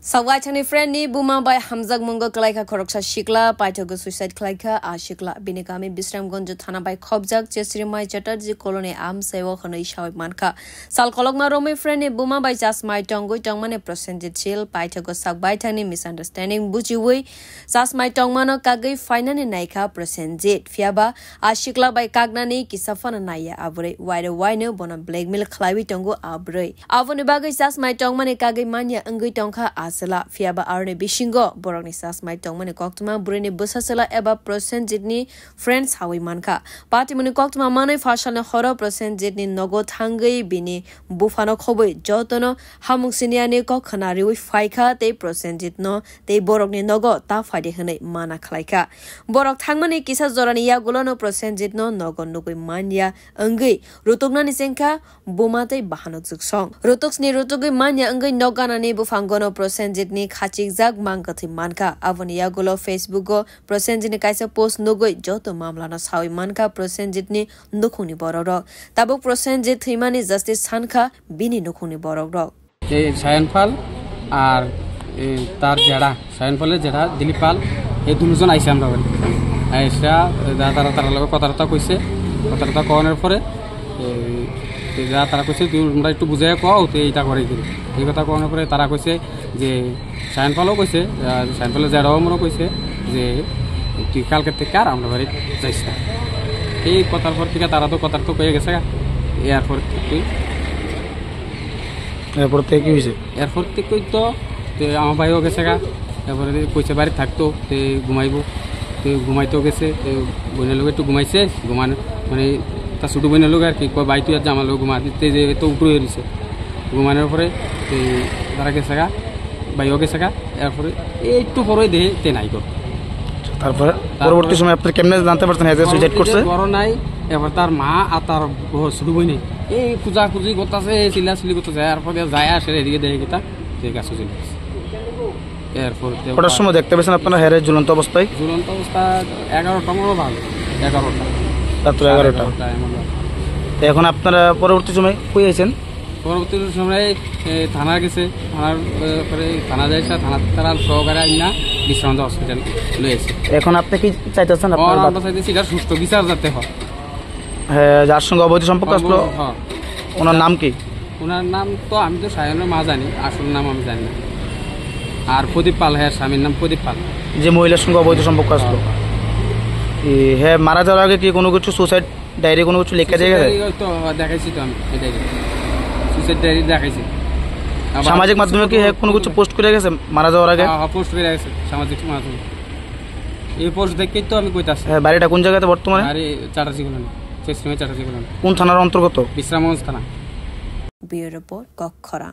Sawaichani friend ni buma by Hamzak Mungo Klaika Koroksa Shikla, Paitogo Suicide Klaika, Ashikla, Binigami, Bisram Gonja Thana by Kobjak, Jesrimai Chatterjee Colony Am Sewo Honey Shaw Manka. Sal Kologma Rome friend ni buma by Just My Tongo Tongmane Prosented Chill, Paitogo Sakbaitani misunderstanding Bujiwi, Just My Tongmano Kagi Finani Naika Prosented, Fiaba, Ashikla by Kagnani, Kisafana Naya Abre, Wide Wino, Bona Blackmill Clavi Tongo Abre. Avonibaga Just My Tongmane Kagi Mania Ungui Tonka Asala Fiaba Arne Bishingo Borogni Sas My Tongmane Koktuma Bruni Busasala Eba Percent Jidni Friends Hawi Manka Party Muni Koktuma Mane Fashana Horo Percent Jidni Nogo Tangi Bini Bufano Kobe Jotono Hamuksiniani Kokanari with Faika Te Percent Jitno Te Borogni Nogo Ta Fadi Hane Mana Klaika Borok Tangmani Kisa Zorania Golono Percent Jitno Nogo Nugui Mania Ungi Rutugna Nisenka Bumate Bahanok Song Rutuks ni Rutugi Mania Ungi Nogana ni Bufangono Percentage ni khachik jak mangkathi manka avonia golo Facebook go percentage ni kaisa post nogoi joto mamla na sawi manka percentage ni nukhuni borok tabuk percentage thimani justice sanka bini nukhuni borok এই সায়নপাল আর তার জেড়া সায়নপালের জেড়া দিলীপাল এই দুজন আইছে আমরা বলি আইসা তারা লগে কথাটা কইছে কথাটা কোনের পরে যা তারা কইছে তোমরা একটু বুঝাই কও তো এইটা করে দিই এই কথা কোনের পরে তারা কইছে যে সায়নপালও কইছে সায়নপালের জেড়াও মনে কইছে যে তুই কালকে থেকে আর আমরা বাড়ি যাইস না এই কথার পর থেকে তারা তো কথা তো কয়ে গেছে এরপর তুই এরপর থেকে কি হয়েছে এরপর থেকে তো আমার ভাইও গেছে গা তারপরে কইছে বাড়ি থাকতো ঘুমাইবো ঘুমাইতেও গেছে বোনের লোক একটু ঘুমাইছে ঘুমানো মানে তার ছোটো বোনের লোক আর কি কয় ভাই তুই আর আমার লোক ঘুমা দিতে যে তো উপরে হয়েছে ঘুমানোর পরে তারা গেছে গা ভাইও গেছে গা এরপরে একটু পরে দেহে তে নাই গো তারপরে পরবর্তী সময় আপনি কেমনে জানতে পারছেন যে সুইসাইড করছে বড় নাই এবার তার মা আর তার ছোটো বোন এই খুঁজাখুঁজি করতেছে চিল্লাচিল্লি করতেছে এরপরে যায় আসে এদিকে দেখে গেতা ঠিক আছে চলে গেছে এরপর কটার সময় দেখতে পেয়েছেন আপনারা হেরে ঝুলন্ত অবস্থা 11টা মতো ভালো 11টা রাত্র 11টা এখন আপনারা পরবর্তী সময় কই আছেন পরবর্তী সময় থানা গেছে থানার পরে থানা যাইছে থানা তারা সহকারে আইনা বিশ্রান্ত হসপিটাল লয়েছে এখন আপনি কি চাইতেছেন আমরা চাইতেছি এটা সুষ্ঠু বিচার যাতে হয় হ্যাঁ যার সঙ্গে অবৈধ সম্পর্ক আসলো ওনার নাম কি ওনার নাম তো আমি তো সায়নের মা জানি আসল নাম আমি জানি না আর প্রদীপ পাল হ্যাঁ স্বামীর নাম প্রদীপ পাল যে মহিলার সঙ্গে অবৈধ সম্পর্ক আসলো হ্যাঁ মারা যাওয়ার আগে কি কোনো কিছু সুসাইড ডায়েরি কোনো কিছু লেখা যায় তো দেখাইছি তো আমি এটাই সুসাইড ডায়েরি দেখাইছি সামাজিক মাধ্যমে কি কোনো কিছু পোস্ট করে গেছে মারা যাওয়ার আগে পোস্ট করে গেছে সামাজিক মাধ্যমে এই পোস্ট দেখেই তো আমি কইতাছি হ্যাঁ বাড়িটা কোন জায়গাতে বর্তমানে আরে চাটার্জি কলোনি চেষ্টা চাটার্জি কলোনি কোন থানার অন্তর্গত বিশ্রামগঞ্জ থানা ব্যুরো রিপোর্ট কক্ষরা।